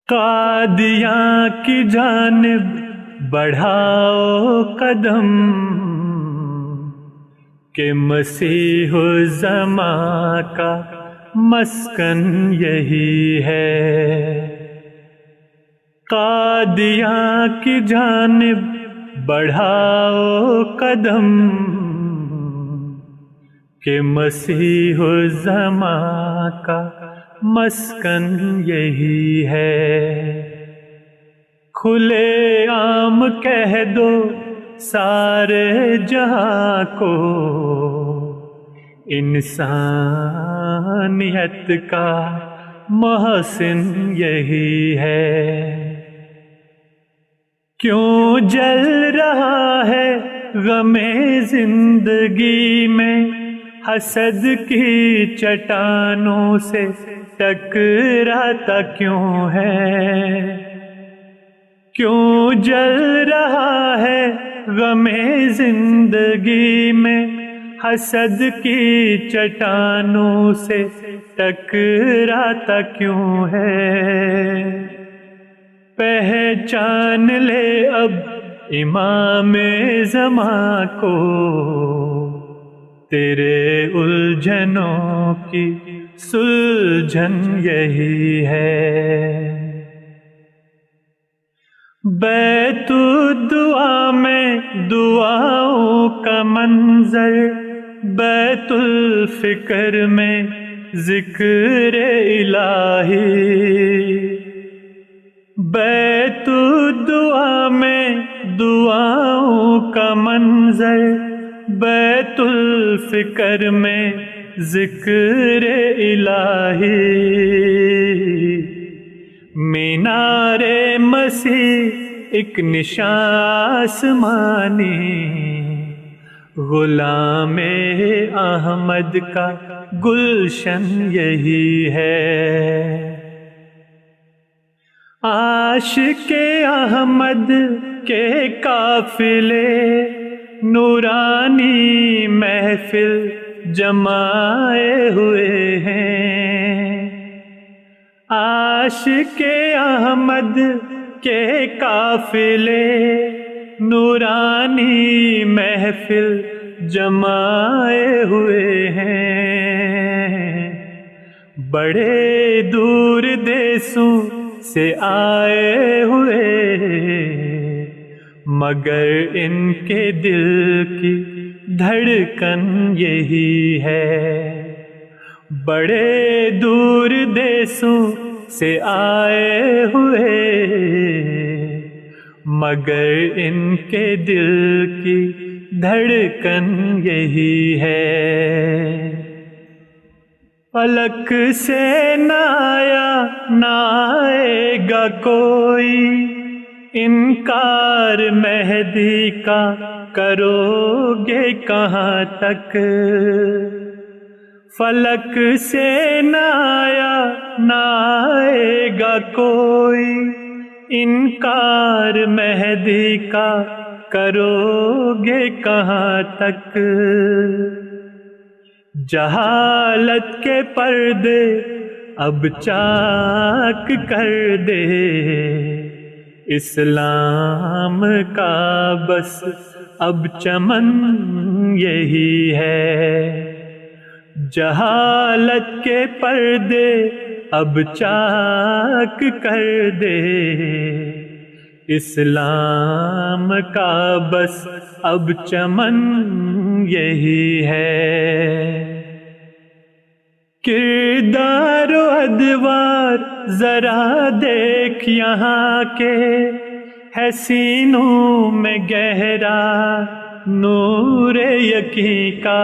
قادیاں کی جانب بڑھاؤ قدم کہ مسیح الزماں کا مسکن یہی ہے۔ قادیاں کی جانب بڑھاؤ قدم کہ مسیح الزماں کا مسکن یہی ہے۔ کھلے عام کہہ دو سارے جہاں کو انسانیت کا محسن یہی ہے۔ کیوں جل رہا ہے غم زندگی میں، حسد کی چٹانوں سے ٹکراتا کیوں ہے؟ کیوں جل رہا ہے غم زندگی میں، حسد کی چٹانوں سے ٹکراتا کیوں ہے؟ پہچان لے اب امام زماں کو، تیرے الجھنوں کی سلجھن یہی ہے۔ بیت الدعا میں دعاؤں کا منظر، بیت الفکر میں ذکر الہی، بیت الدعا میں دعاؤں کا منظر، بیت الفکر میں ذکر الہی، مینار مسیح ایک نشان آسمانی، غلام احمد کا گلشن یہی ہے۔ عاشق احمد کے قافلے نورانی محفل جمائے ہوئے ہیں۔ عاشق احمد کے قافلے نورانی محفل جمائے ہوئے ہیں۔ بڑے دور دیسوں سے آئے ہوئے، مگر ان کے دل کی دھڑکن یہی ہے۔ بڑے دور دیسوں سے آئے ہوئے، مگر ان کے دل کی دھڑکن یہی ہے۔ فلک سے نہ آیا نہ آئے گا کوئی، انکار مہدی کا کرو گے کہاں تک؟ فلک سے نہ آیا نہ آئے گا کوئی، انکار مہدی کا کرو گے کہاں تک؟ جہالت کے پردے اب چاک کر دے، اسلام کا بس اب چمن یہی ہے۔ جہالت کے پردے اب چاک کر دے، اسلام کا بس اب چمن یہی ہے۔ کردار و ادوار ذرا دیکھ یہاں کے، ہے سینوں میں گہرا نور یقین کا۔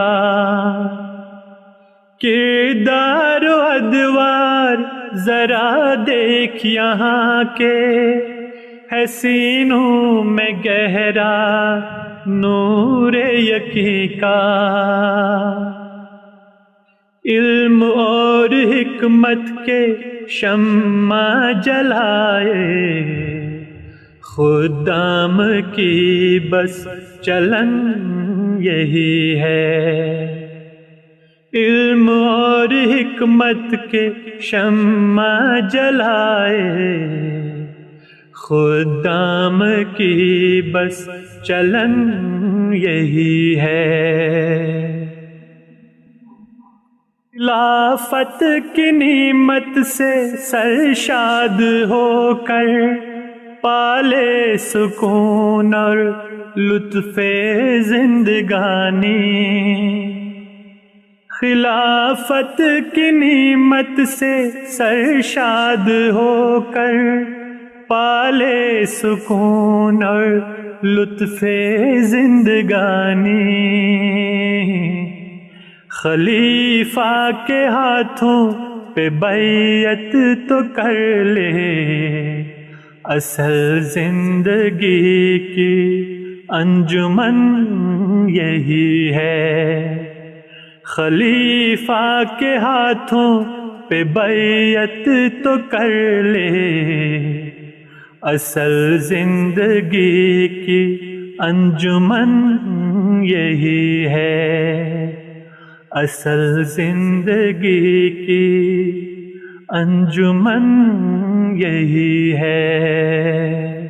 کردار و ادوار ذرا دیکھ یہاں کے، ہے سینوں میں گہرا نور یقین کا۔ علم اور حکمت کے شمع جلائے، خدام کی بس چلن یہی ہے۔ علم اور حکمت کے شمع جلائے، خدام کی بس چلن یہی ہے۔ خلافت کی نعمت سے سرشاد ہو کر پالے سکون اور لطف زندگانی، خلافت کی نعمت سے سرشاد ہو کر پالے سکون اور لطف زندگانی، خلیفہ کے ہاتھوں پہ بیعت تو کر لے، اصل زندگی کی انجمن یہی ہے۔ خلیفہ کے ہاتھوں پہ بیعت تو کر لے، اصل زندگی کی انجمن یہی ہے، اصل زندگی کی انجمن یہی ہے۔